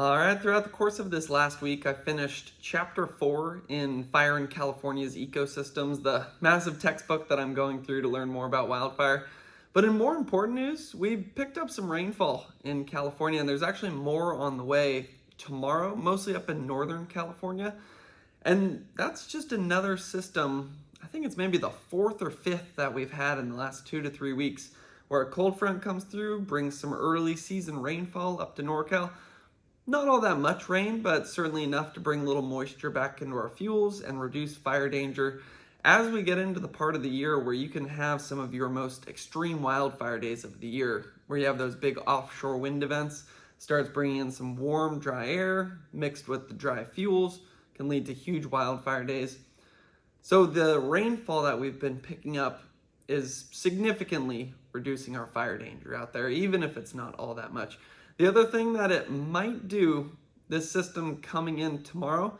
All right, throughout the course of this last week, I finished Chapter 4 in Fire in California's Ecosystems, the massive textbook that I'm going through to learn more about wildfire. But in more important news, we picked up some rainfall in California, and there's actually more on the way tomorrow, mostly up in Northern California. And that's just another system, I think it's maybe the fourth or fifth that we've had in the last 2 to 3 weeks, where a cold front comes through, brings some early season rainfall up to NorCal. Not all that much rain, but certainly enough to bring a little moisture back into our fuels and reduce fire danger as we get into the part of the year where you can have some of your most extreme wildfire days of the year, where you have those big offshore wind events, starts bringing in some warm, dry air mixed with the dry fuels, can lead to huge wildfire days. So the rainfall that we've been picking up is significantly reducing our fire danger out there, even if it's not all that much. The other thing that it might do, this system coming in tomorrow,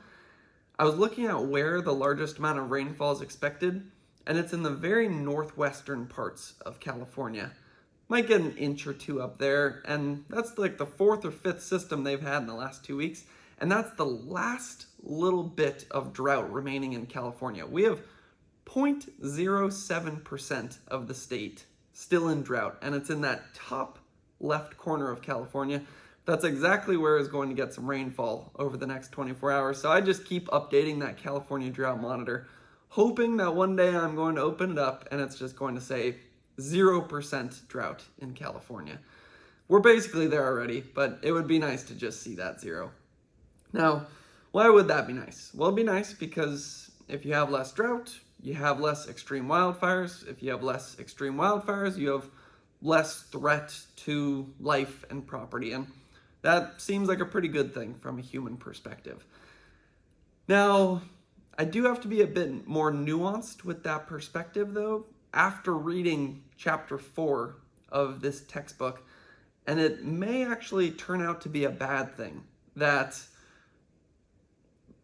I was looking at where the largest amount of rainfall is expected, and it's in the very northwestern parts of California. Might get an inch or two up there, and that's like the fourth or fifth system they've had in the last 2 weeks, and that's the last little bit of drought remaining in California. We have 0.07% of the state still in drought, and it's in that top left corner of California. That's exactly where is going to get some rainfall over the next 24 hours. So I just keep updating that California drought monitor, hoping that one day I'm going to open it up and it's just going to say 0% drought in California. We're basically there already, but it would be nice to just see that zero. Now, why would that be nice? Well, it'd be nice because if you have less drought, you have less extreme wildfires. If you have less extreme wildfires, you have less threat to life and property, and that seems like a pretty good thing from a human perspective. Now, I do have to be a bit more nuanced with that perspective, though, after reading Chapter 4 of this textbook, and it may actually turn out to be a bad thing, that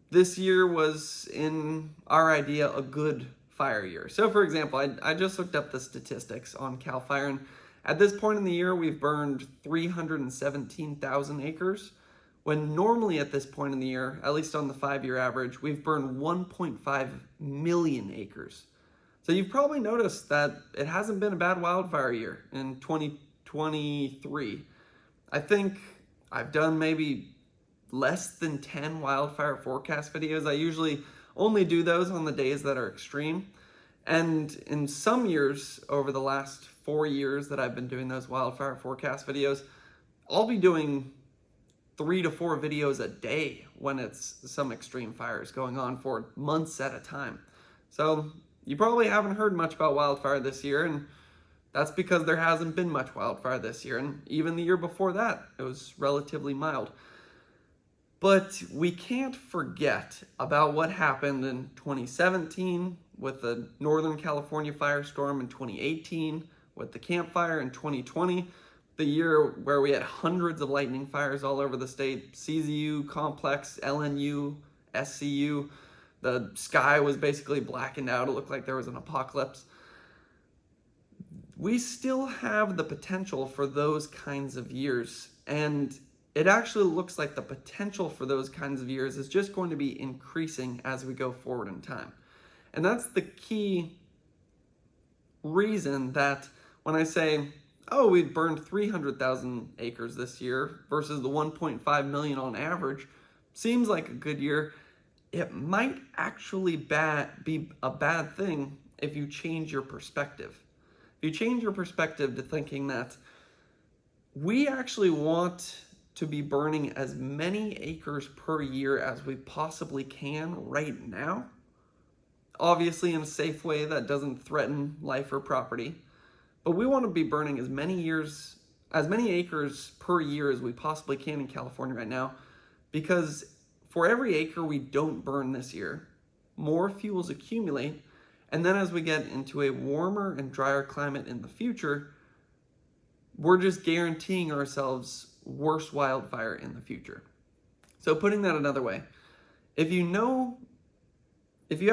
this year was, in our idea, a good fire year. So, for example, I just looked up the statistics on CAL FIRE, and at this point in the year, we've burned 317,000 acres, when normally at this point in the year, at least on the 5-year average, we've burned 1.5 million acres. So you've probably noticed that it hasn't been a bad wildfire year in 2023. I think I've done maybe less than 10 wildfire forecast videos. I usually only do those on the days that are extreme. And in some years, over the last 4 years that I've been doing those wildfire forecast videos, I'll be doing 3 to 4 videos a day when it's some extreme fires going on for months at a time. So you probably haven't heard much about wildfire this year, and that's because there hasn't been much wildfire this year. And even the year before that, it was relatively mild. But we can't forget about what happened in 2017 with the Northern California firestorm, in 2018 with the Camp Fire, in 2020, the year where we had hundreds of lightning fires all over the state, CZU, Complex, LNU, SCU. The sky was basically blackened out. It looked like there was an apocalypse. We still have the potential for those kinds of years, and it actually looks like the potential for those kinds of years is just going to be increasing as we go forward in time. And that's the key reason that when I say, oh, we burned 300,000 acres this year versus the 1.5 million on average, seems like a good year. It might actually be a bad thing if you change your perspective. If you change your perspective to thinking that we actually want to be burning as many acres per year as we possibly can right now, obviously in a safe way that doesn't threaten life or property, but we want to be burning as many acres per year as we possibly can in California right now, because for every acre we don't burn this year, more fuels accumulate, and then as we get into a warmer and drier climate in the future, we're just guaranteeing ourselves worse wildfire in the future. So putting that another way, if you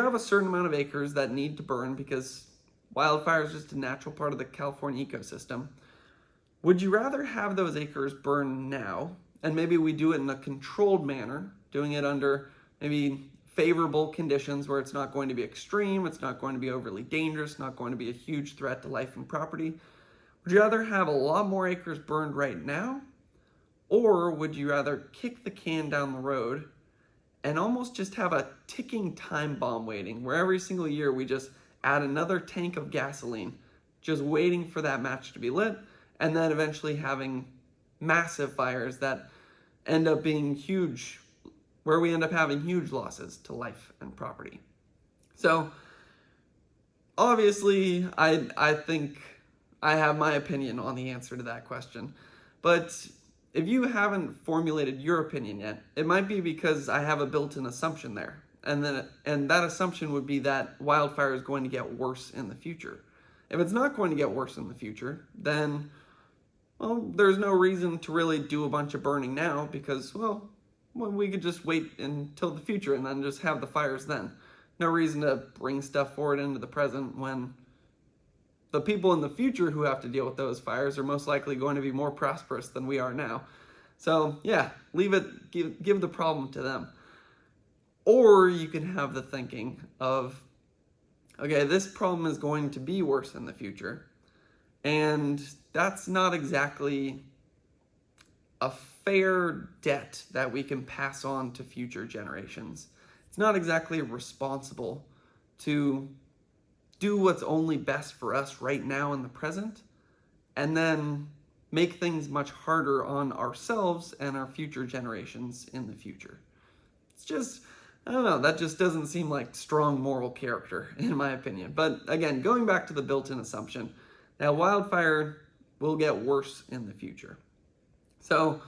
have a certain amount of acres that need to burn because wildfire is just a natural part of the California ecosystem, would you rather have those acres burn now and maybe we do it in a controlled manner, doing it under maybe favorable conditions where it's not going to be extreme, it's not going to be overly dangerous, not going to be a huge threat to life and property. Would you rather have a lot more acres burned right now, or would you rather kick the can down the road and almost just have a ticking time bomb waiting, where every single year we just add another tank of gasoline, just waiting for that match to be lit, and then eventually having massive fires that end up being huge, where we end up having huge losses to life and property? So obviously, I think I have my opinion on the answer to that question. But if you haven't formulated your opinion yet, it might be because I have a built-in assumption there. And that assumption would be that wildfire is going to get worse in the future. If it's not going to get worse in the future, then, well, there's no reason to really do a bunch of burning now, because, well, we could just wait until the future and then just have the fires then. No reason to bring stuff forward into the present when the people in the future who have to deal with those fires are most likely going to be more prosperous than we are now. So yeah, leave it, give the problem to them. Or you can have the thinking of, okay, this problem is going to be worse in the future, and that's not exactly a fair debt that we can pass on to future generations. It's not exactly responsible to do what's only best for us right now in the present, and then make things much harder on ourselves and our future generations in the future. It's just, I don't know, that just doesn't seem like strong moral character, in my opinion. But again, going back to the built-in assumption, that wildfire will get worse in the future. So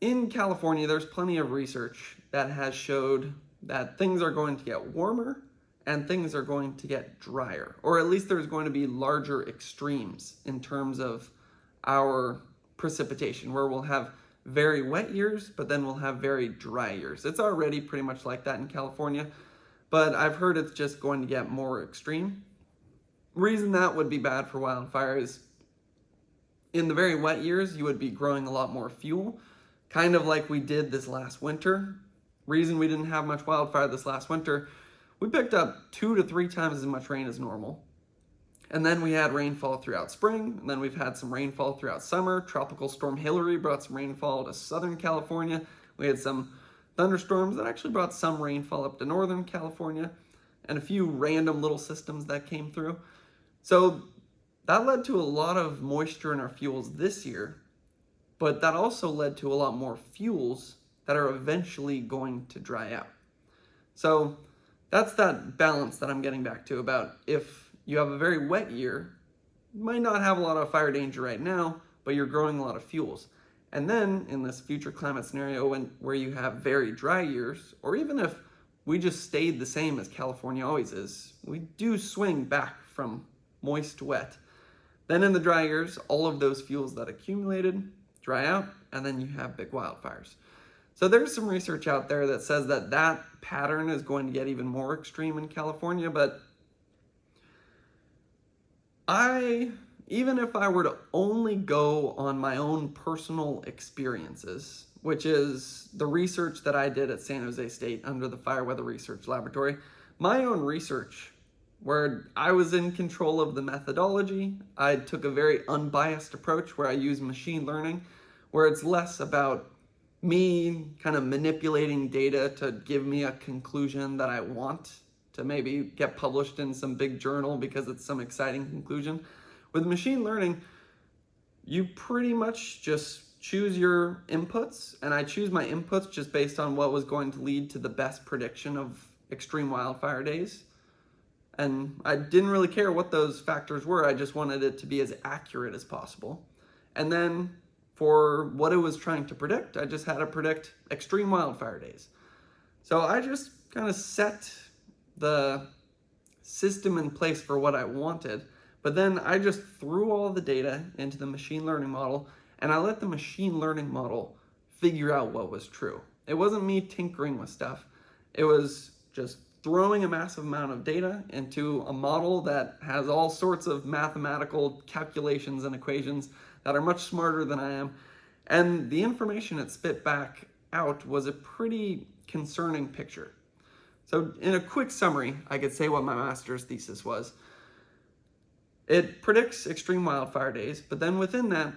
in California, there's plenty of research that has showed that things are going to get warmer and things are going to get drier, or at least there's going to be larger extremes in terms of our precipitation, where we'll have very wet years, but then we'll have very dry years. It's already pretty much like that in California, but I've heard it's just going to get more extreme. Reason that would be bad for wildfire is in the very wet years, you would be growing a lot more fuel, kind of like we did this last winter. Reason we didn't have much wildfire this last winter, we picked up 2 to 3 times as much rain as normal. And then we had rainfall throughout spring, and then we've had some rainfall throughout summer. Tropical Storm Hillary brought some rainfall to Southern California. We had some thunderstorms that actually brought some rainfall up to Northern California, and a few random little systems that came through. So that led to a lot of moisture in our fuels this year, but that also led to a lot more fuels that are eventually going to dry out. So that's that balance that I'm getting back to about if you have a very wet year, you might not have a lot of fire danger right now, but you're growing a lot of fuels. And then in this future climate scenario where you have very dry years, or even if we just stayed the same as California always is, we do swing back from moist to wet. Then in the dry years, all of those fuels that accumulated dry out, and then you have big wildfires. So there's some research out there that says that that pattern is going to get even more extreme in California, but even if I were to only go on my own personal experiences, which is the research that I did at San Jose State under the Fire Weather Research Laboratory, my own research, where I was in control of the methodology, I took a very unbiased approach where I use machine learning, where it's less about me kind of manipulating data to give me a conclusion that I want to maybe get published in some big journal because it's some exciting conclusion. With machine learning, you pretty much just choose your inputs, and I choose my inputs just based on what was going to lead to the best prediction of extreme wildfire days. And I didn't really care what those factors were, I just wanted it to be as accurate as possible. And then for what it was trying to predict, I just had to predict extreme wildfire days. So I just kind of set the system in place for what I wanted, but then I just threw all the data into the machine learning model, and I let the machine learning model figure out what was true. It wasn't me tinkering with stuff. It was just throwing a massive amount of data into a model that has all sorts of mathematical calculations and equations that are much smarter than I am, And the information it spit back out was a pretty concerning picture. So in a quick summary, I could say what my master's thesis was. It predicts extreme wildfire days, but then within that,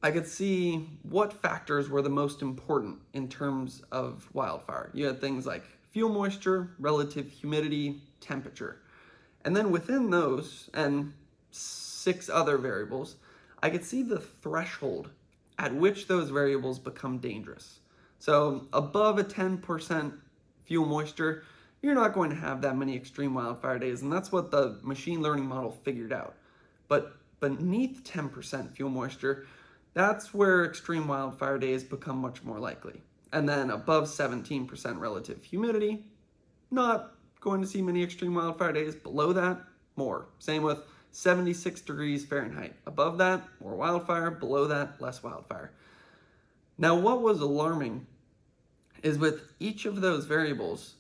I could see what factors were the most important in terms of wildfire. You had things like fuel moisture, relative humidity, temperature. And then within those, and 6 other variables, I could see the threshold at which those variables become dangerous. So above a 10% fuel moisture, you're not going to have that many extreme wildfire days, and that's what the machine learning model figured out. But beneath 10% fuel moisture, that's where extreme wildfire days become much more likely. And then above 17% relative humidity, not going to see many extreme wildfire days. Below that, more. Same with 76 degrees Fahrenheit. Above that, more wildfire. Below that, less wildfire. Now, what was alarming is with each of those variables,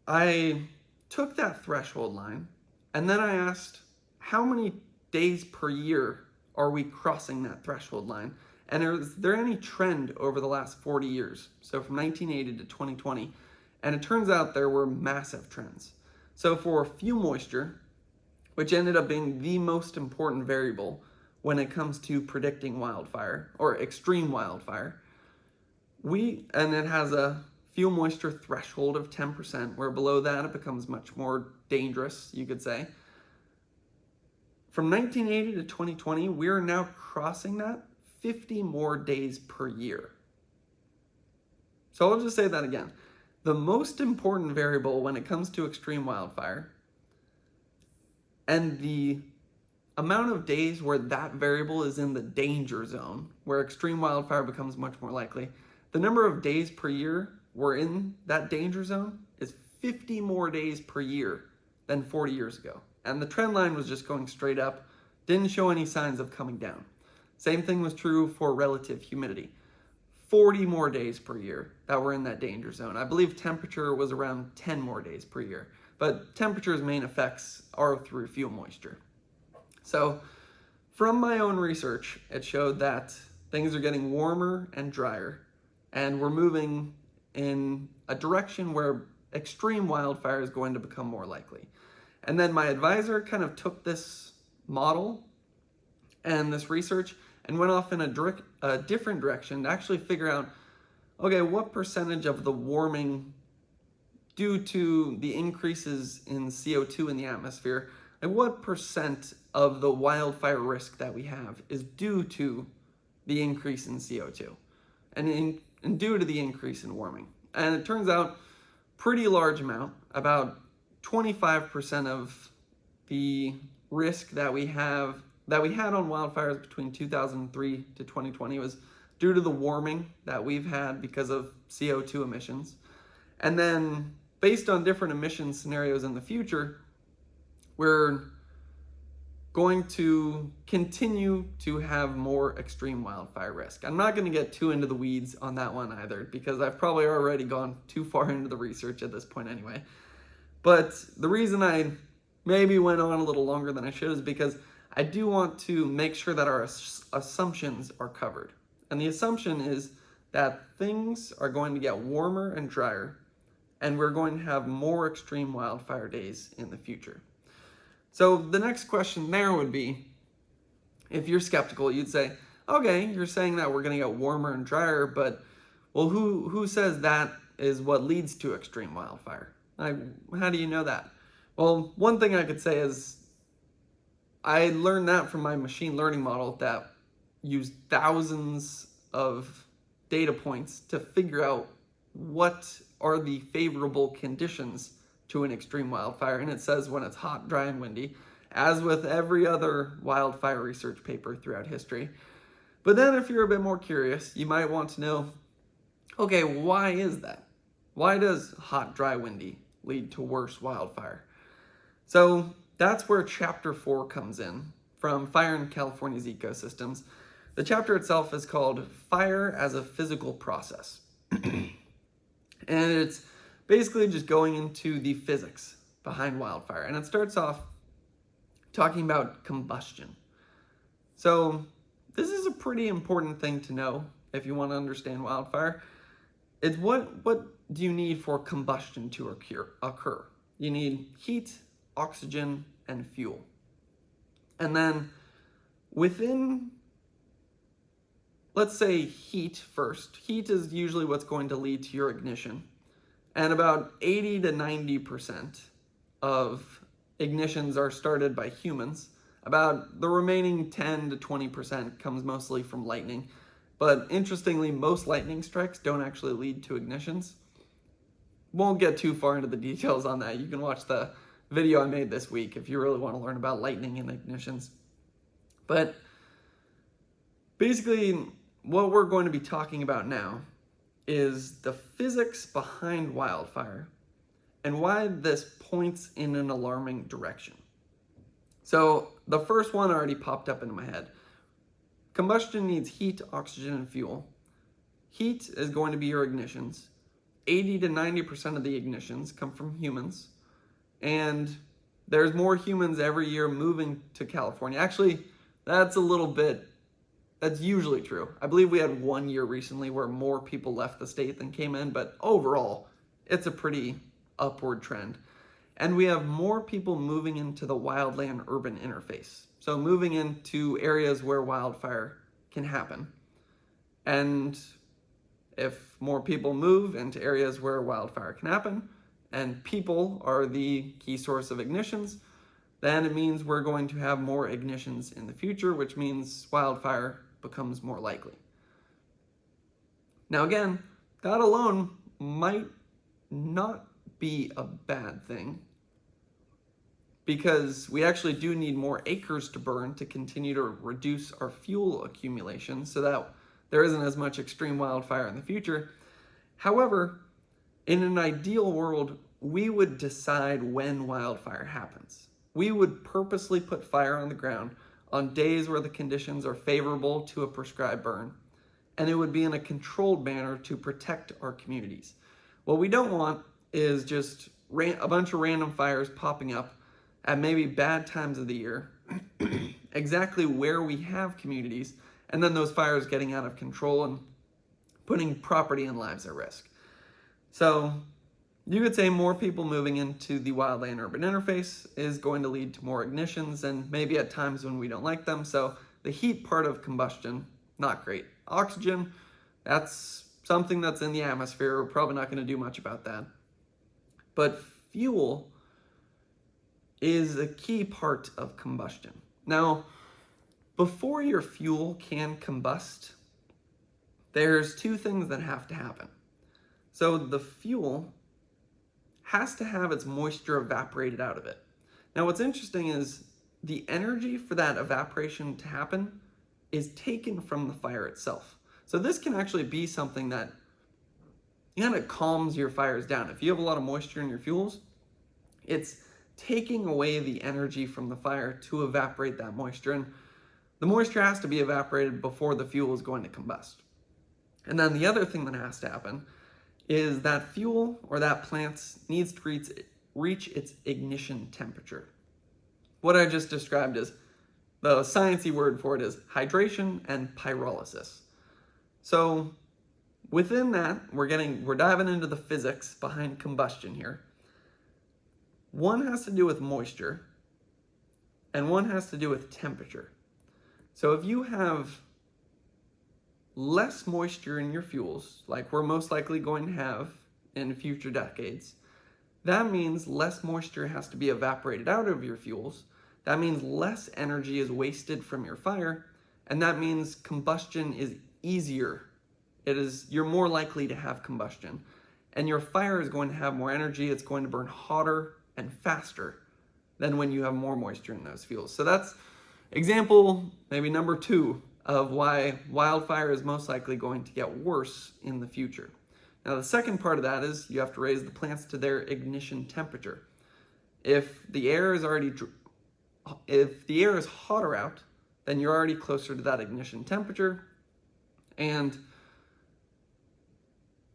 I took that threshold line and then I asked, how many days per year are we crossing that threshold line? And is there any trend over the last 40 years? So from 1980 to 2020. And it turns out there were massive trends. So for fuel moisture, which ended up being the most important variable when it comes to predicting wildfire or extreme wildfire, and it has a fuel moisture threshold of 10%, where below that it becomes much more dangerous, you could say. From 1980 to 2020, we are now crossing that 50 more days per year. So I'll just say that again. The most important variable when it comes to extreme wildfire and the amount of days where that variable is in the danger zone, where extreme wildfire becomes much more likely, the number of days per year we're in that danger zone is 50 more days per year than 40 years ago. And the trend line was just going straight up, didn't show any signs of coming down. Same thing was true for relative humidity. 40 more days per year that were in that danger zone. I believe temperature was around 10 more days per year, but temperature's main effects are through fuel moisture. So from my own research, it showed that things are getting warmer and drier, and we're moving in a direction where extreme wildfire is going to become more likely. And then my advisor kind of took this model and this research and went off in a different direction to actually figure out, okay, what percentage of the warming due to the increases in CO2 in the atmosphere, and what percent of the wildfire risk that we have is due to the increase in CO2 and due to the increase in warming. And it turns out pretty large amount, about 25% of the risk that we had on wildfires between 2003 to 2020 was due to the warming that we've had because of CO2 emissions. And then based on different emission scenarios in the future, we're going to continue to have more extreme wildfire risk. I'm not going to get too into the weeds on that one either, because I've probably already gone too far into the research at this point anyway. But the reason I maybe went on a little longer than I should is because I do want to make sure that our assumptions are covered. And the assumption is that things are going to get warmer and drier, and we're going to have more extreme wildfire days in the future. So the next question there would be, if you're skeptical, you'd say, okay, you're saying that we're going to get warmer and drier, but well, who says that is what leads to extreme wildfire? How do you know that? Well, one thing I could say is I learned that from my machine learning model that used thousands of data points to figure out what are the favorable conditions to an extreme wildfire. And it says when it's hot, dry, and windy, as with every other wildfire research paper throughout history. But then if you're a bit more curious, you might want to know, okay, why is that? Why does hot, dry, windy lead to worse wildfire? So that's where chapter 4 comes in from Fire in California's Ecosystems. The chapter itself is called Fire as a Physical Process. And it's basically just going into the physics behind wildfire. And it starts off talking about combustion. So this is a pretty important thing to know if you want to understand wildfire. It's what do you need for combustion to occur? You need heat, oxygen, and fuel. And then within, let's say heat first. Heat is usually what's going to lead to your ignition. And about 80 to 90% of ignitions are started by humans. About the remaining 10 to 20% comes mostly from lightning. But interestingly, most lightning strikes don't actually lead to ignitions. Won't get too far into the details on that. You can watch the video I made this week if you really want to learn about lightning and ignitions. But basically, what we're going to be talking about now is the physics behind wildfire and why this points in an alarming direction. So the first one already popped up into my head. Combustion needs heat, oxygen, and fuel. Heat is going to be your ignitions. 80 to 90% of the ignitions come from humans. And there's more humans every year moving to California. Actually, that's usually true. I believe we had 1 year recently where more people left the state than came in, but overall, it's a pretty upward trend. And we have more people moving into the wildland-urban interface. So moving into areas where wildfire can happen. And if more people move into areas where wildfire can happen, and people are the key source of ignitions, then it means we're going to have more ignitions in the future, which means wildfire becomes more likely. Now again, that alone might not be a bad thing, because we actually do need more acres to burn to continue to reduce our fuel accumulation so that there isn't as much extreme wildfire in the future. However, in an ideal world, we would decide when wildfire happens. We would purposely put fire on the ground on days where the conditions are favorable to a prescribed burn, and it would be in a controlled manner to protect our communities. What we don't want is just a bunch of random fires popping up at maybe bad times of the year, exactly where we have communities, and then those fires getting out of control and putting property and lives at risk. So you could say more people moving into the wildland-urban interface is going to lead to more ignitions, and maybe at times when we don't like them. So the heat part of combustion, not great. Oxygen, that's something that's in the atmosphere. We're probably not going to do much about that. But fuel is a key part of combustion. Now, before your fuel can combust, there's two things that have to happen. So the fuel has to have its moisture evaporated out of it. Now, what's interesting is the energy for that evaporation to happen is taken from the fire itself. So this can actually be something that kind of calms your fires down. If you have a lot of moisture in your fuels, it's taking away the energy from the fire to evaporate that moisture. And the moisture has to be evaporated before the fuel is going to combust. And then the other thing that has to happen is that fuel or that plant needs to reach its ignition temperature. What I just described is, the sciencey word for it is hydration and pyrolysis. So within that, we're diving into the physics behind combustion here. One has to do with moisture, and one has to do with temperature. So if you have less moisture in your fuels, like we're most likely going to have in future decades, that means less moisture has to be evaporated out of your fuels. That means less energy is wasted from your fire, and that means combustion is easier. You're more likely to have combustion, and your fire is going to have more energy. It's going to burn hotter and faster than when you have more moisture in those fuels. So that's example maybe number 2 of why wildfire is most likely going to get worse in the future. Now the second part of that is you have to raise the plants to their ignition temperature. If the air is hotter out, then you're already closer to that ignition temperature, and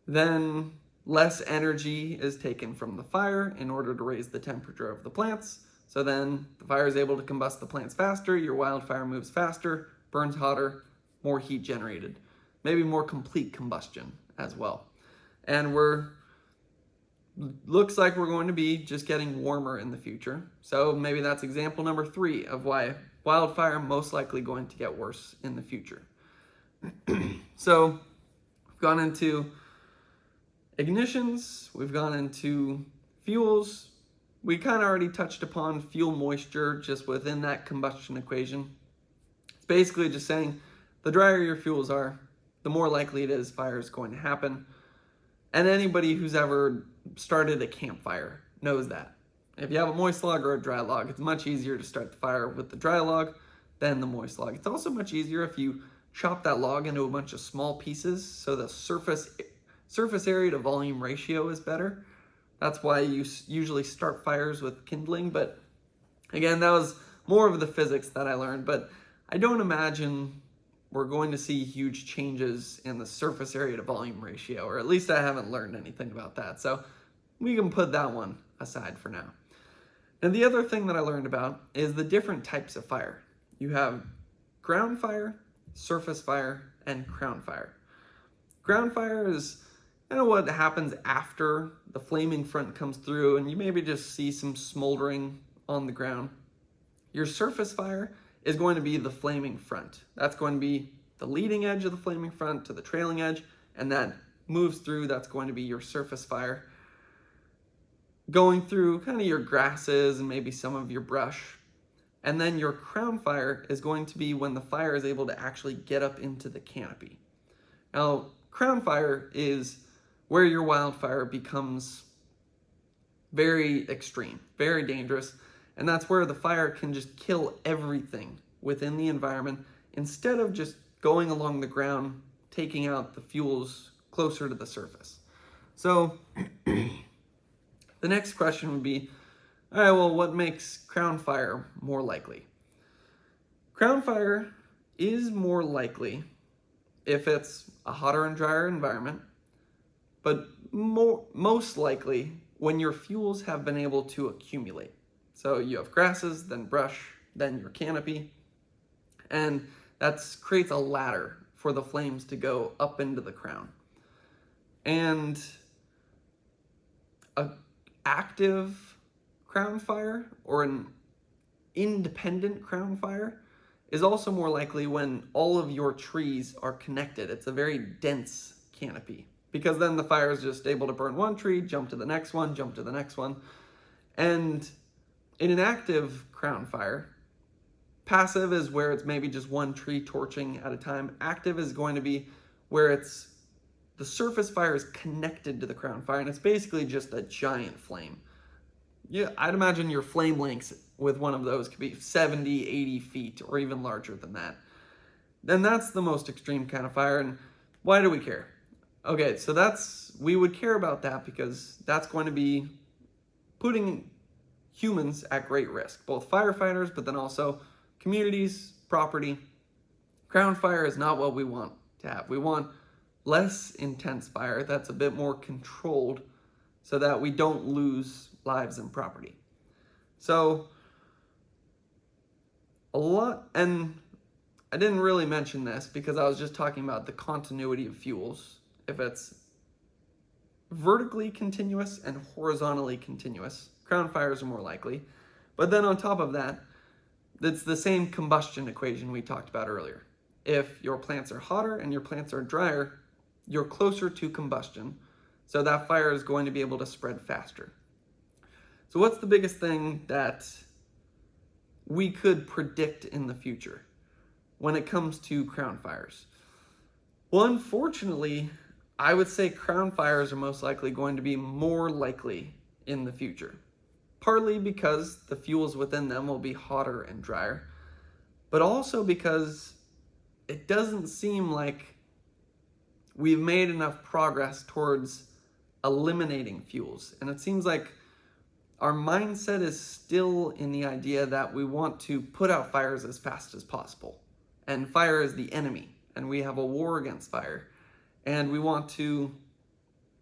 then less energy is taken from the fire in order to raise the temperature of the plants. So then the fire is able to combust the plants faster, your wildfire moves faster, burns hotter, more heat generated, maybe more complete combustion as well. And looks like we're going to be just getting warmer in the future. So maybe that's example number 3 of why wildfire most likely going to get worse in the future. So we've gone into ignitions, we've gone into fuels. We kind of already touched upon fuel moisture just within that combustion equation. It's basically just saying the drier your fuels are, the more likely it is fire is going to happen. And anybody who's ever started a campfire knows that. If you have a moist log or a dry log, it's much easier to start the fire with the dry log than the moist log. It's also much easier if you chop that log into a bunch of small pieces, so the surface area to volume ratio is better. That's why you usually start fires with kindling, but again, that was more of the physics that I learned, but I don't imagine we're going to see huge changes in the surface area to volume ratio, or at least I haven't learned anything about that, so we can put that one aside for now. And the other thing that I learned about is the different types of fire. You have ground fire, surface fire, and crown fire. Ground fire is what happens after the flaming front comes through and you maybe just see some smoldering on the ground. Your surface fire is going to be the flaming front. That's going to be the leading edge of the flaming front to the trailing edge, and that moves through, that's going to be your surface fire. Going through kind of your grasses and maybe some of your brush. And then your crown fire is going to be when the fire is able to actually get up into the canopy. Now, crown fire is where your wildfire becomes very extreme, very dangerous, and that's where the fire can just kill everything within the environment instead of just going along the ground, taking out the fuels closer to the surface. So the next question would be, all right, well, what makes crown fire more likely? Crown fire is more likely if it's a hotter and drier environment, but most likely when your fuels have been able to accumulate. So you have grasses, then brush, then your canopy, and that creates a ladder for the flames to go up into the crown. And an active crown fire or an independent crown fire is also more likely when all of your trees are connected. It's a very dense canopy, because then the fire is just able to burn one tree, jump to the next one, jump to the next one. And in an active crown fire, passive is where it's maybe just one tree torching at a time. Active is going to be where the surface fire is connected to the crown fire, and it's basically just a giant flame. Yeah, I'd imagine your flame lengths with one of those could be 70, 80 feet, or even larger than that. Then that's the most extreme kind of fire, and why do we care? Okay, so we would care about that because that's going to be putting humans at great risk, both firefighters, but then also communities, property. Crown fire is not what we want to have. We want less intense fire that's a bit more controlled so that we don't lose lives and property. So and I didn't really mention this because I was just talking about the continuity of fuels. If it's vertically continuous and horizontally continuous, crown fires are more likely. But then on top of that, it's the same combustion equation we talked about earlier. If your plants are hotter and your plants are drier, you're closer to combustion, so that fire is going to be able to spread faster. So what's the biggest thing that we could predict in the future when it comes to crown fires? Well, unfortunately, I would say crown fires are most likely going to be more likely in the future. Partly because the fuels within them will be hotter and drier, but also because it doesn't seem like we've made enough progress towards eliminating fuels. And it seems like our mindset is still in the idea that we want to put out fires as fast as possible. And fire is the enemy, and we have a war against fire. And we want to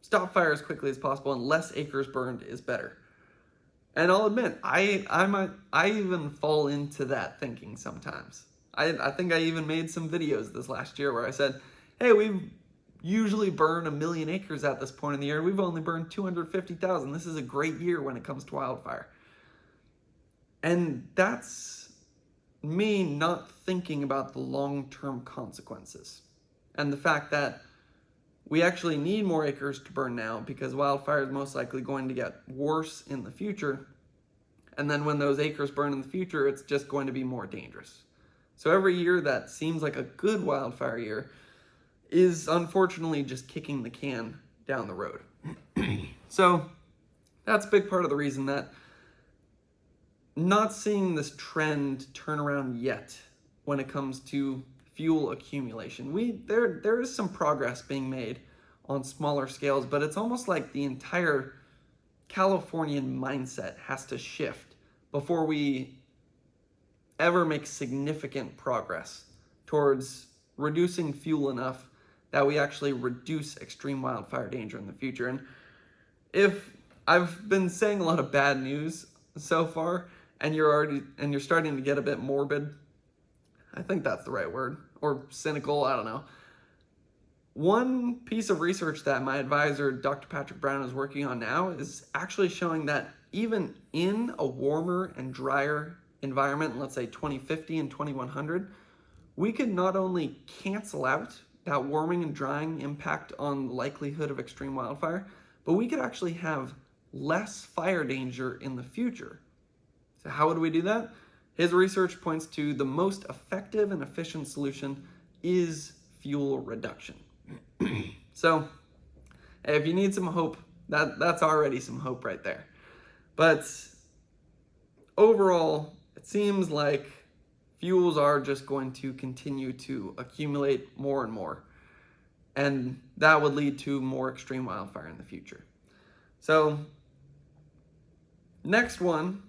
stop fire as quickly as possible, and less acres burned is better. And I'll admit, I even fall into that thinking sometimes. I think I even made some videos this last year where I said, hey, we usually burn 1 million acres at this point in the year. We've only burned 250,000. This is a great year when it comes to wildfire. And that's me not thinking about the long-term consequences and the fact that we actually need more acres to burn now because wildfire is most likely going to get worse in the future. And then when those acres burn in the future, it's just going to be more dangerous. So every year that seems like a good wildfire year is unfortunately just kicking the can down the road. So that's a big part of the reason that not seeing this trend turn around yet when it comes to fuel accumulation. There is some progress being made on smaller scales, but it's almost like the entire Californian mindset has to shift before we ever make significant progress towards reducing fuel enough that we actually reduce extreme wildfire danger in the future. And if I've been saying a lot of bad news so far, and you're starting to get a bit morbid, I think that's the right word, or cynical, I don't know. One piece of research that my advisor, Dr. Patrick Brown, is working on now is actually showing that even in a warmer and drier environment, let's say 2050 and 2100, we could not only cancel out that warming and drying impact on the likelihood of extreme wildfire, but we could actually have less fire danger in the future. So how would we do that? His research points to the most effective and efficient solution is fuel reduction. So if you need some hope, that's already some hope right there. But overall, it seems like fuels are just going to continue to accumulate more and more. And that would lead to more extreme wildfire in the future. So next one,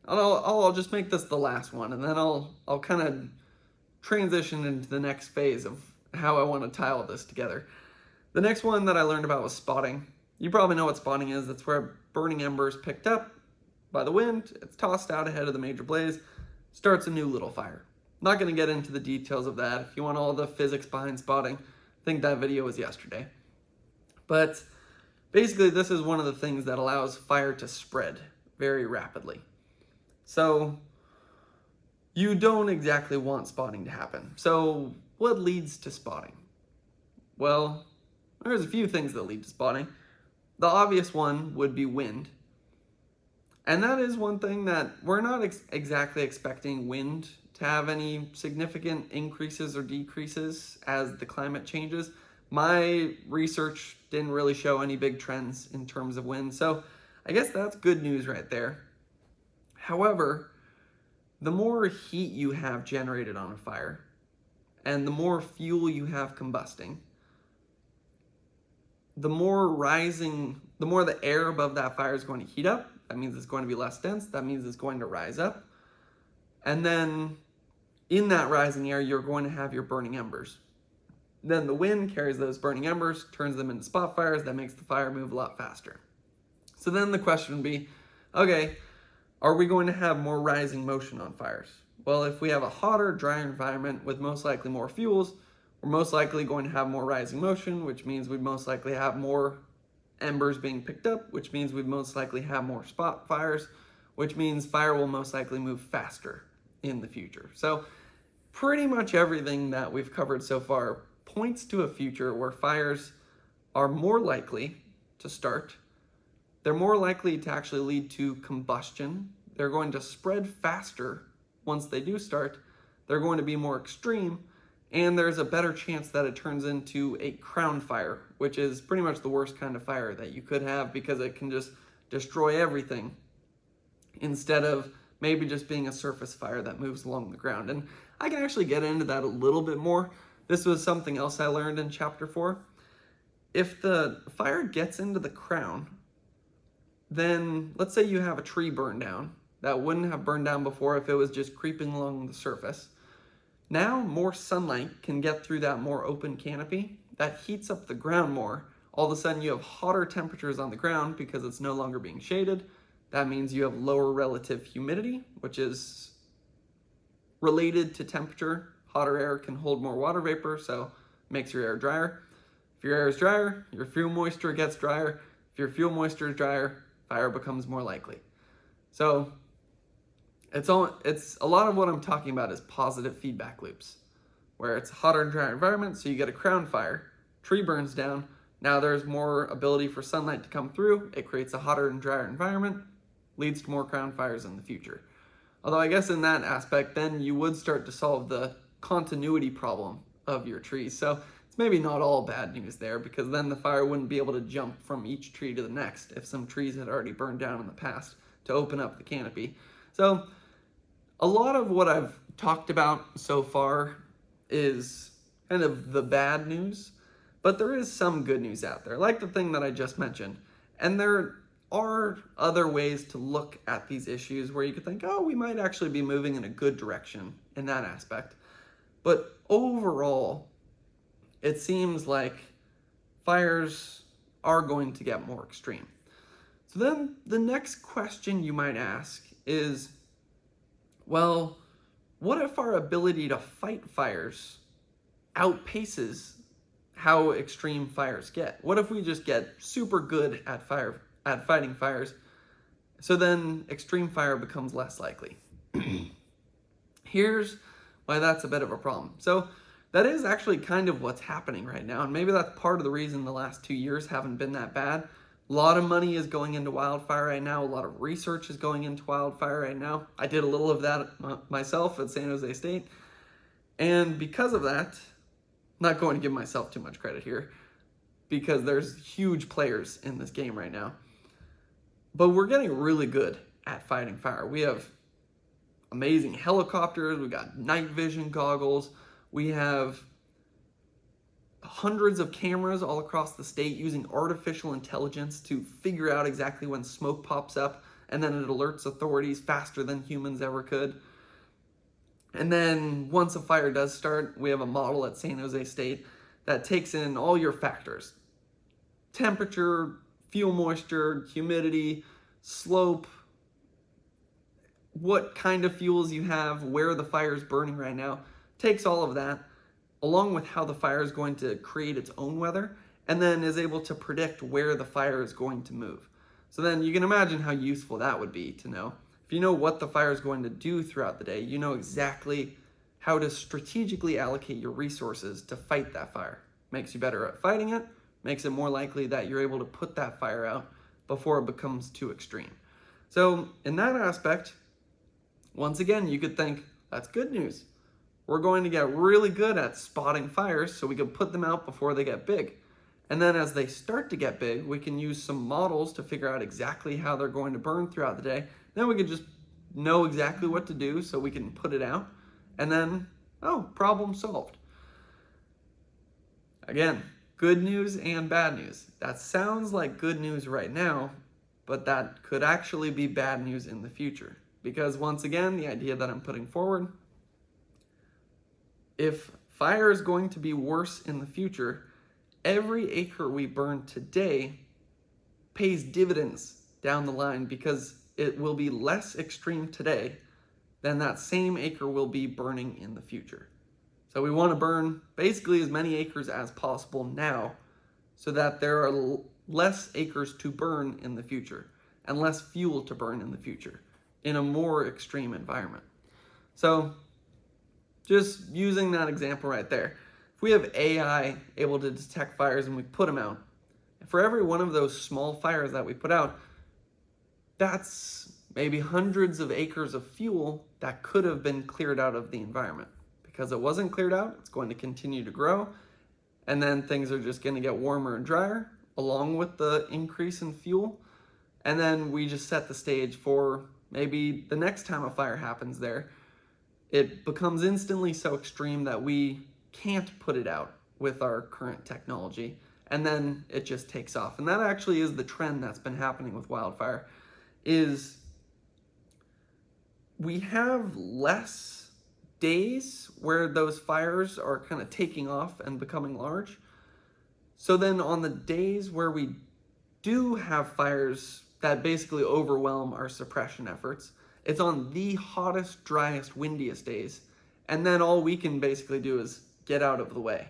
I'll just make this the last one, and then I'll kind of transition into the next phase of how I want to tie all this together. The next one that I learned about was spotting. You probably know what spotting is. That's where burning embers picked up by the wind, it's tossed out ahead of the major blaze, starts a new little fire. Not going to get into the details of that. If you want all the physics behind spotting, I think that video was yesterday. But basically, this is one of the things that allows fire to spread very rapidly. So you don't exactly want spotting to happen. So what leads to spotting? Well, there's a few things that lead to spotting. The obvious one would be wind. And that is one thing that we're not exactly expecting wind to have any significant increases or decreases as the climate changes. My research didn't really show any big trends in terms of wind, so I guess that's good news right there. However, the more heat you have generated on a fire, and the more fuel you have combusting, the more the air above that fire is going to heat up. That means it's going to be less dense. That means it's going to rise up. And then in that rising air, you're going to have your burning embers. Then the wind carries those burning embers, turns them into spot fires. That makes the fire move a lot faster. So then the question would be, okay, are we going to have more rising motion on fires? Well, if we have a hotter, drier environment with most likely more fuels, we're most likely going to have more rising motion, which means we'd most likely have more embers being picked up, which means we'd most likely have more spot fires, which means fire will most likely move faster in the future. So pretty much everything that we've covered so far points to a future where fires are more likely to start. They're more likely to actually lead to combustion. They're going to spread faster once they do start. They're going to be more extreme, and there's a better chance that it turns into a crown fire, which is pretty much the worst kind of fire that you could have because it can just destroy everything instead of maybe just being a surface fire that moves along the ground. And I can actually get into that a little bit more. This was something else I learned in chapter 4. If the fire gets into the crown, then let's say you have a tree burned down that wouldn't have burned down before if it was just creeping along the surface. Now more sunlight can get through that more open canopy. That heats up the ground more. All of a sudden you have hotter temperatures on the ground because it's no longer being shaded. That means you have lower relative humidity, which is related to temperature. Hotter air can hold more water vapor, so makes your air drier. If your air is drier, your fuel moisture gets drier. If your fuel moisture is drier, fire becomes more likely. So it's a lot of what I'm talking about is positive feedback loops, where it's a hotter and drier environment, so you get a crown fire, tree burns down, now there's more ability for sunlight to come through, it creates a hotter and drier environment, leads to more crown fires in the future. Although I guess in that aspect, then you would start to solve the continuity problem of your trees. So it's maybe not all bad news there, because then the fire wouldn't be able to jump from each tree to the next if some trees had already burned down in the past to open up the canopy. So a lot of what I've talked about so far is kind of the bad news, but there is some good news out there, like the thing that I just mentioned. And there are other ways to look at these issues where you could think, oh, we might actually be moving in a good direction in that aspect. But overall, it seems like fires are going to get more extreme. So then the next question you might ask is, well, what if our ability to fight fires outpaces how extreme fires get? What if we just get super good at fighting fires, so then extreme fire becomes less likely? Here's why that's a bit of a problem. So that is actually kind of what's happening right now, and maybe that's part of the reason the last 2 years haven't been that bad. A lot of money is going into wildfire right now. A lot of research is going into wildfire right now. I did a little of that myself at San Jose State. And because of that, I'm not going to give myself too much credit here, because there's huge players in this game right now. But we're getting really good at fighting fire. We have amazing helicopters. We got night vision goggles. We have hundreds of cameras all across the state using artificial intelligence to figure out exactly when smoke pops up, and then it alerts authorities faster than humans ever could. And then once a fire does start, we have a model at San Jose State that takes in all your factors: temperature, fuel moisture, humidity, slope, what kind of fuels you have, where the fire is burning right now. Takes all of that, along with how the fire is going to create its own weather, and then is able to predict where the fire is going to move. So then you can imagine how useful that would be to know. If you know what the fire is going to do throughout the day, you know exactly how to strategically allocate your resources to fight that fire. Makes you better at fighting it, makes it more likely that you're able to put that fire out before it becomes too extreme. So in that aspect, once again, you could think, that's good news. We're going to get really good at spotting fires so we can put them out before they get big. And then as they start to get big, we can use some models to figure out exactly how they're going to burn throughout the day. Then we can just know exactly what to do so we can put it out. And then, oh, problem solved. Again, good news and bad news. That sounds like good news right now, but that could actually be bad news in the future. Because once again, the idea that I'm putting forward, if fire is going to be worse in the future, every acre we burn today pays dividends down the line, because it will be less extreme today than that same acre will be burning in the future. So we want to burn basically as many acres as possible now, so that there are less acres to burn in the future and less fuel to burn in the future in a more extreme environment. So just using that example right there, if we have AI able to detect fires and we put them out, for every one of those small fires that we put out, that's maybe hundreds of acres of fuel that could have been cleared out of the environment. Because it wasn't cleared out, it's going to continue to grow, and then things are just going to get warmer and drier along with the increase in fuel. And then we just set the stage for maybe the next time a fire happens there, it becomes instantly so extreme that we can't put it out with our current technology, and then it just takes off. And that actually is the trend that's been happening with wildfire, is we have less days where those fires are kind of taking off and becoming large. So then on the days where we do have fires that basically overwhelm our suppression efforts, it's on the hottest, driest, windiest days and then all we can basically do is get out of the way.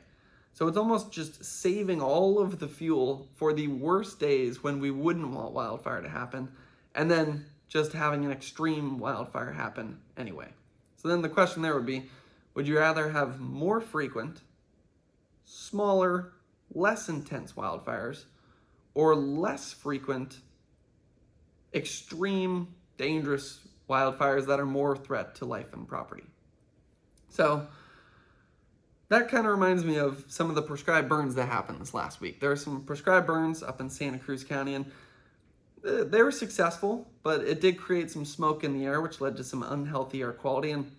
So it's almost just saving all of the fuel for the worst days when we wouldn't want wildfire to happen, and then just having an extreme wildfire happen anyway. So then the question there would be, would you rather have more frequent, smaller, less intense wildfires, or less frequent, extreme, dangerous wildfires that are more threat to life and property? So that kind of reminds me of some of the prescribed burns that happened this last week. There were some prescribed burns up in Santa Cruz County, and they were successful, but it did create some smoke in the air, which led to some unhealthy air quality. And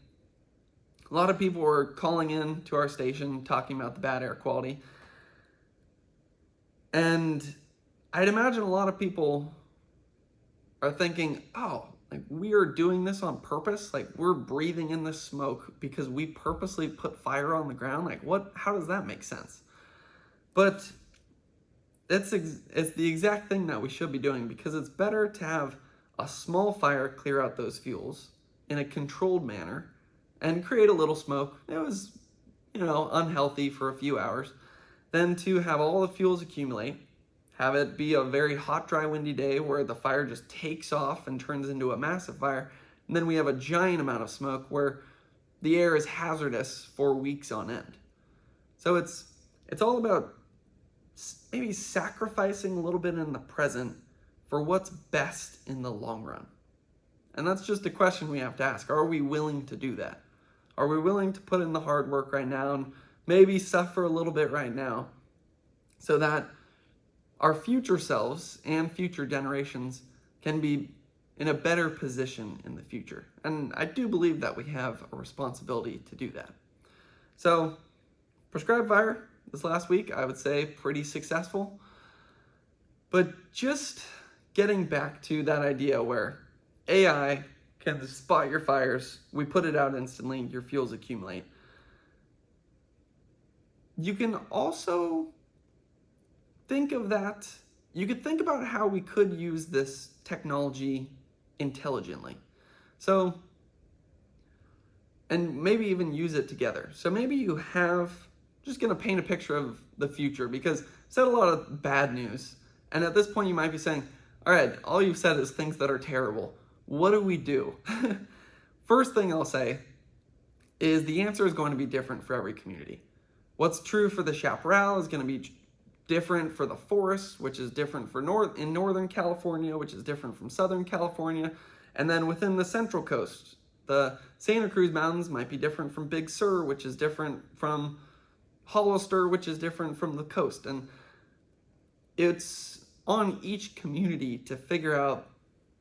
a lot of people were calling in to our station talking about the bad air quality. And I'd imagine a lot of people are thinking, oh, like we are doing this on purpose. Like we're breathing in this smoke because we purposely put fire on the ground. Like how does that make sense? But it's the exact thing that we should be doing, because it's better to have a small fire clear out those fuels in a controlled manner and create a little smoke. It was, unhealthy for a few hours, than to have all the fuels accumulate, have it be a very hot, dry, windy day where the fire just takes off and turns into a massive fire, and then we have a giant amount of smoke where the air is hazardous for weeks on end. So it's all about maybe sacrificing a little bit in the present for what's best in the long run. And that's just a question we have to ask. Are we willing to do that? Are we willing to put in the hard work right now and maybe suffer a little bit right now so that our future selves and future generations can be in a better position in the future? And I do believe that we have a responsibility to do that. So, prescribed fire this last week, I would say pretty successful. But just getting back to that idea where AI can spot your fires, we put it out instantly, your fuels accumulate. You can also think of that, you could think about how we could use this technology intelligently. So, and maybe even use it together. So maybe you have, just gonna paint a picture of the future, because I've said a lot of bad news. And at this point you might be saying, all right, all you've said is things that are terrible. What do we do? First thing I'll say is the answer is going to be different for every community. What's true for the chaparral is going to be different for the forests, which is different for in Northern California, which is different from Southern California. And then within the Central Coast, the Santa Cruz Mountains might be different from Big Sur, which is different from Hollister, which is different from the coast. And it's on each community to figure out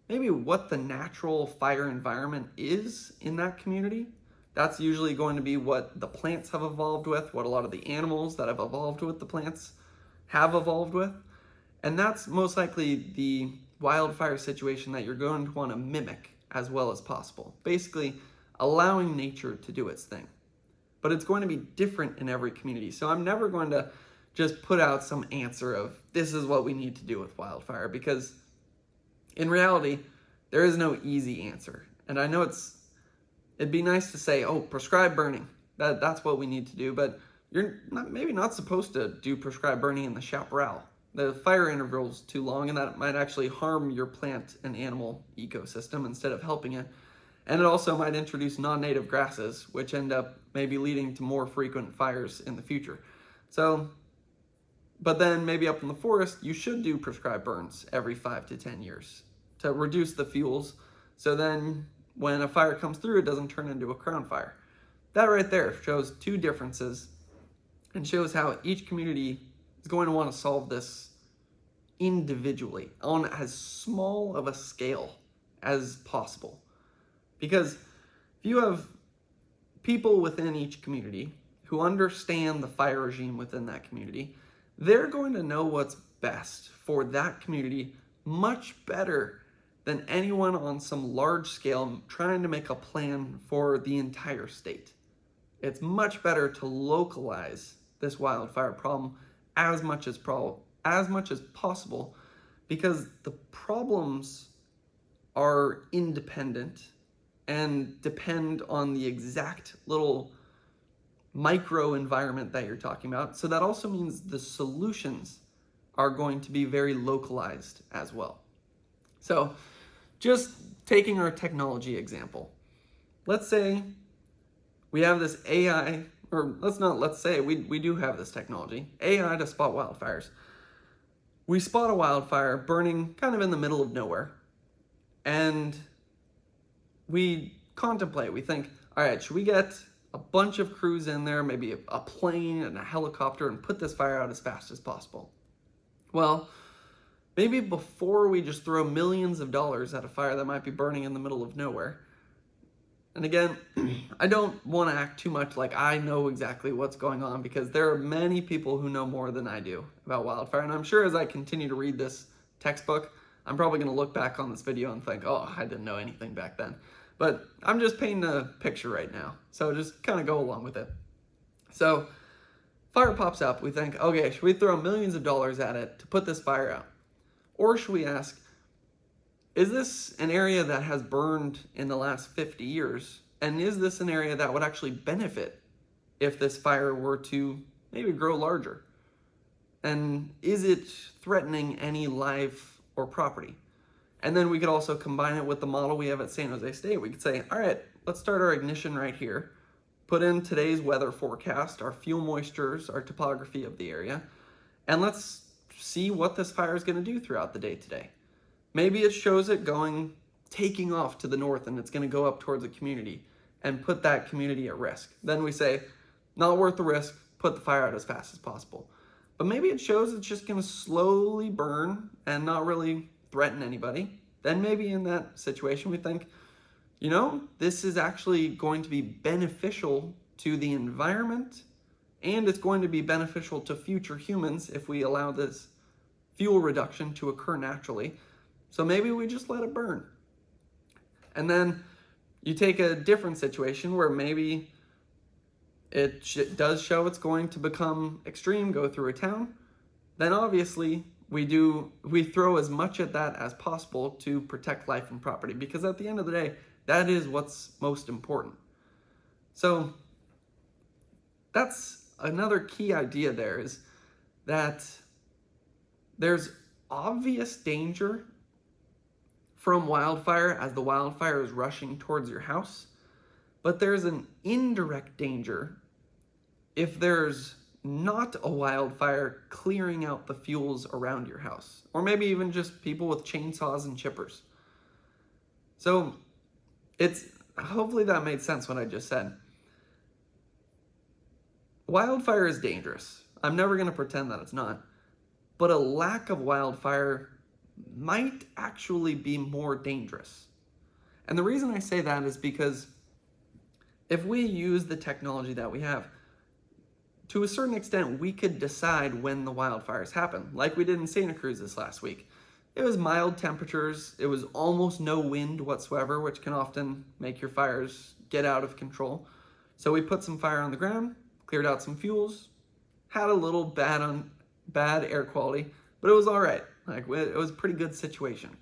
maybe what the natural fire environment is in that community. That's usually going to be what the plants have evolved with, what a lot of the animals that have evolved with the plants have evolved with. And that's most likely the wildfire situation that you're going to want to mimic as well as possible. Basically, allowing nature to do its thing. But it's going to be different in every community. So I'm never going to just put out some answer of this is what we need to do with wildfire, because in reality, there is no easy answer. And I know it'd be nice to say, oh, prescribed burning, that's what we need to do, but you're maybe not supposed to do prescribed burning in the chaparral. The fire interval is too long, and that might actually harm your plant and animal ecosystem instead of helping it. And it also might introduce non-native grasses, which end up maybe leading to more frequent fires in the future. So, but then maybe up in the forest, you should do prescribed burns every 5 to 10 years to reduce the fuels. So then when a fire comes through, it doesn't turn into a crown fire. That right there shows two differences and shows how each community is going to want to solve this individually on as small of a scale as possible. Because if you have people within each community who understand the fire regime within that community, they're going to know what's best for that community much better than anyone on some large scale trying to make a plan for the entire state. It's much better to localize this wildfire problem as much as possible, because the problems are independent and depend on the exact little micro environment that you're talking about. So that also means the solutions are going to be very localized as well. So just taking our technology example, let's say we have this AI, or let's say we do have this technology, AI to spot wildfires. We spot a wildfire burning kind of in the middle of nowhere, and we contemplate, we think, all right, should we get a bunch of crews in there, maybe a plane and a helicopter, and put this fire out as fast as possible? Well, maybe before we just throw millions of dollars at a fire that might be burning in the middle of nowhere. And again, I don't want to act too much like I know exactly what's going on, because there are many people who know more than I do about wildfire. And I'm sure as I continue to read this textbook, I'm probably going to look back on this video and think, oh, I didn't know anything back then. But I'm just painting a picture right now, so just kind of go along with it. So fire pops up, we think, okay, should we throw millions of dollars at it to put this fire out? Or should we ask, is this an area that has burned in the last 50 years? And is this an area that would actually benefit if this fire were to maybe grow larger? And is it threatening any life or property? And then we could also combine it with the model we have at San Jose State. We could say, all right, let's start our ignition right here. Put in today's weather forecast, our fuel moistures, our topography of the area, and let's see what this fire is going to do throughout the day today. Maybe it shows it taking off to the north, and it's going to go up towards a community and put that community at risk. Then we say, not worth the risk, put the fire out as fast as possible. But maybe it shows it's just going to slowly burn and not really threaten anybody. Then maybe in that situation we think, this is actually going to be beneficial to the environment, and it's going to be beneficial to future humans if we allow this fuel reduction to occur naturally. So maybe we just let it burn. And then you take a different situation where maybe it does show it's going to become extreme, go through a town. Then obviously we throw as much at that as possible to protect life and property, because at the end of the day, that is what's most important. So that's another key idea there, is that there's obvious danger from wildfire as the wildfire is rushing towards your house, but there's an indirect danger if there's not a wildfire clearing out the fuels around your house, or maybe even just people with chainsaws and chippers. So hopefully that made sense what I just said. Wildfire is dangerous. I'm never going to pretend that it's not. But a lack of wildfire might actually be more dangerous. And the reason I say that is because if we use the technology that we have, to a certain extent, we could decide when the wildfires happen, like we did in Santa Cruz this last week. It was mild temperatures, it was almost no wind whatsoever, which can often make your fires get out of control. So we put some fire on the ground, cleared out some fuels, had a little bad air quality, but it was all right. It was a pretty good situation.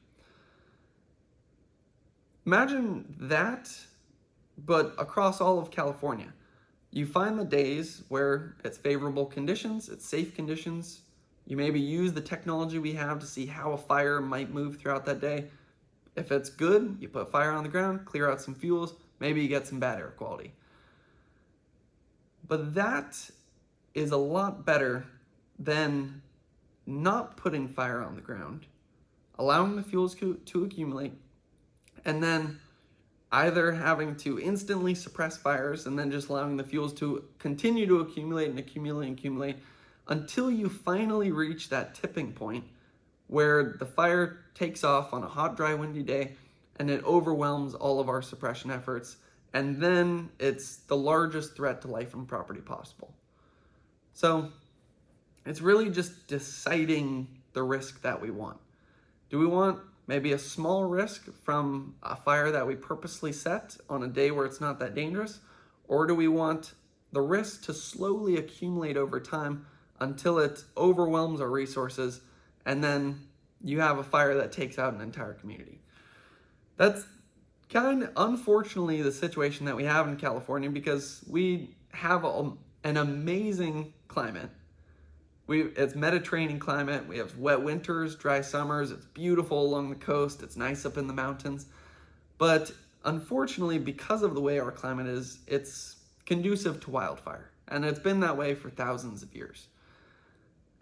Imagine that, but across all of California. You find the days where it's favorable conditions, it's safe conditions. You maybe use the technology we have to see how a fire might move throughout that day. If it's good, you put fire on the ground, clear out some fuels, maybe you get some bad air quality. But that is a lot better than not putting fire on the ground, allowing the fuels to accumulate, and then either having to instantly suppress fires and then just allowing the fuels to continue to accumulate and accumulate and accumulate until you finally reach that tipping point where the fire takes off on a hot, dry, windy day and it overwhelms all of our suppression efforts, and then it's the largest threat to life and property possible. So it's really just deciding the risk that we want. Do we want maybe a small risk from a fire that we purposely set on a day where it's not that dangerous? Or do we want the risk to slowly accumulate over time until it overwhelms our resources, and then you have a fire that takes out an entire community? That's kind of unfortunately the situation that we have in California, because we have an amazing climate. It's Mediterranean climate. We have wet winters, dry summers. It's beautiful along the coast. It's nice up in the mountains. But unfortunately, because of the way our climate is, it's conducive to wildfire. And it's been that way for thousands of years.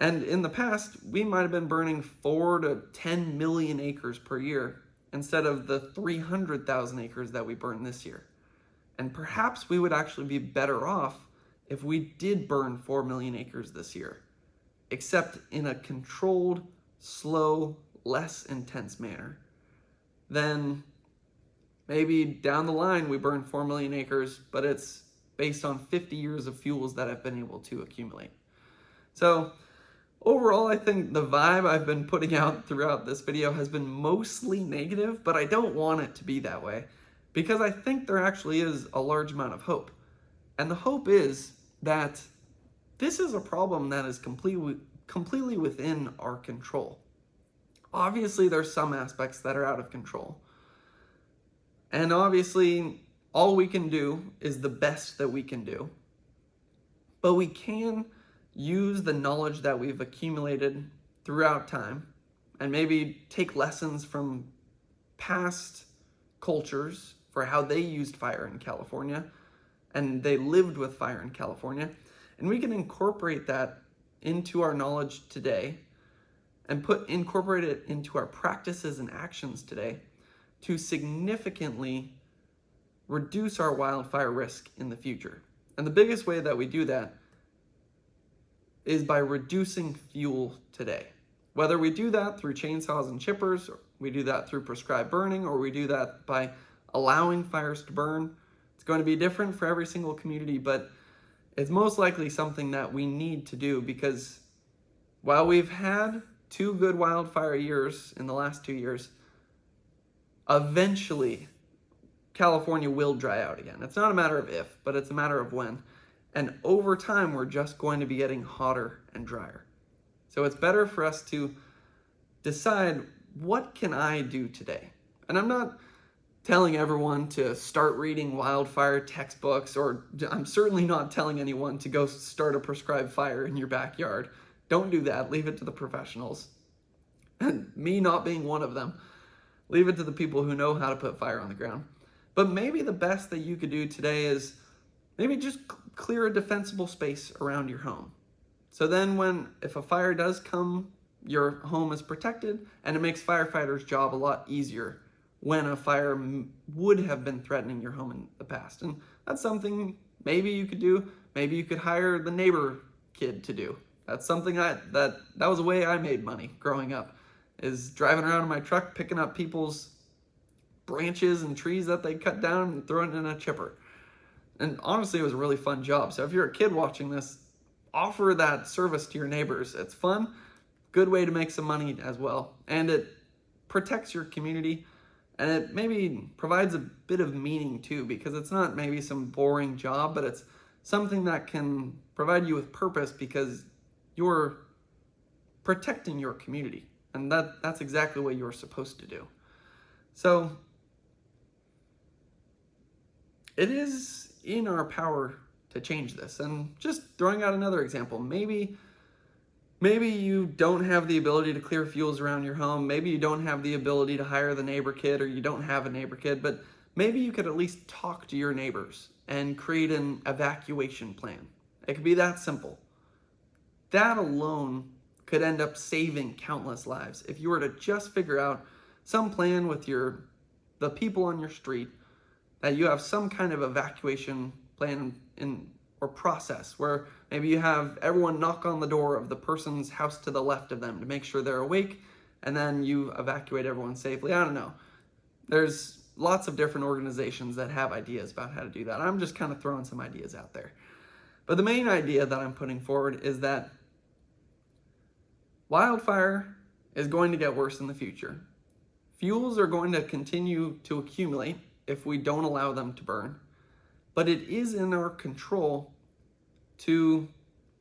And in the past, we might have been burning 4 to 10 million acres per year instead of the 300,000 acres that we burn this year. And perhaps we would actually be better off if we did burn 4 million acres this year, except in a controlled, slow, less intense manner. Then maybe down the line we burn 4 million acres, but it's based on 50 years of fuels that have been able to accumulate. So overall, I think the vibe I've been putting out throughout this video has been mostly negative, but I don't want it to be that way because I think there actually is a large amount of hope. And the hope is that this is a problem that is completely within our control. Obviously, there's some aspects that are out of control. And obviously, all we can do is the best that we can do. But we can use the knowledge that we've accumulated throughout time and maybe take lessons from past cultures for how they used fire in California and they lived with fire in California. And we can incorporate that into our knowledge today and incorporate it into our practices and actions today to significantly reduce our wildfire risk in the future. And the biggest way that we do that is by reducing fuel today. Whether we do that through chainsaws and chippers, or we do that through prescribed burning, or we do that by allowing fires to burn, it's going to be different for every single community, but it's most likely something that we need to do because while we've had 2 good wildfire years in the last 2 years, eventually California will dry out again. It's not a matter of if, but it's a matter of when. And over time, we're just going to be getting hotter and drier. So it's better for us to decide, what can I do today? And I'm not telling everyone to start reading wildfire textbooks, or I'm certainly not telling anyone to go start a prescribed fire in your backyard. Don't do that. Leave it to the professionals. And me not being one of them. Leave it to the people who know how to put fire on the ground. But maybe the best that you could do today is maybe just clear a defensible space around your home. So then if a fire does come, your home is protected, and it makes firefighters' job a lot easier when a fire would have been threatening your home in the past. And that's something maybe you could do. Maybe you could hire the neighbor kid to do. That's something that was a way I made money growing up, is driving around in my truck, picking up people's branches and trees that they cut down and throwing it in a chipper. And honestly, it was a really fun job. So if you're a kid watching this, offer that service to your neighbors. It's fun, good way to make some money as well. And it protects your community, and it maybe provides a bit of meaning too, because it's not maybe some boring job, but it's something that can provide you with purpose because you're protecting your community. And that's exactly what you're supposed to do. So it is in our power to change this. And just throwing out another example, maybe you don't have the ability to clear fuels around your home. Maybe you don't have the ability to hire the neighbor kid, or you don't have a neighbor kid, but maybe you could at least talk to your neighbors and create an evacuation plan. It could be that simple. That alone could end up saving countless lives if you were to just figure out some plan with the people on your street, that you have some kind of evacuation plan or process where maybe you have everyone knock on the door of the person's house to the left of them to make sure they're awake, and then you evacuate everyone safely. I don't know. There's lots of different organizations that have ideas about how to do that. I'm just kind of throwing some ideas out there. But the main idea that I'm putting forward is that wildfire is going to get worse in the future. Fuels are going to continue to accumulate if we don't allow them to burn. But it is in our control to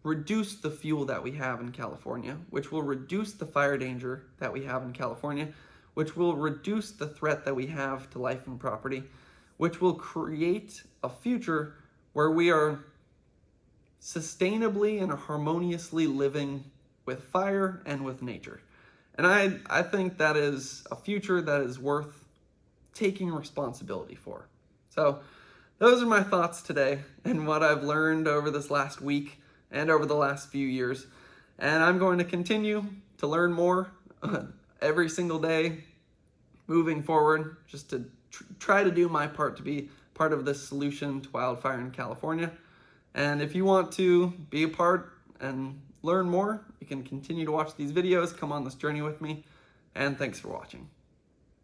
reduce the fuel that we have in California, which will reduce the fire danger that we have in California, which will reduce the threat that we have to life and property, which will create a future where we are sustainably and harmoniously living with fire and with nature. And I think that is a future that is worth taking responsibility for. So those are my thoughts today and what I've learned over this last week and over the last few years. And I'm going to continue to learn more every single day moving forward, just to try to do my part to be part of this solution to wildfire in California. And if you want to be a part and learn more, you can continue to watch these videos, come on this journey with me, and thanks for watching.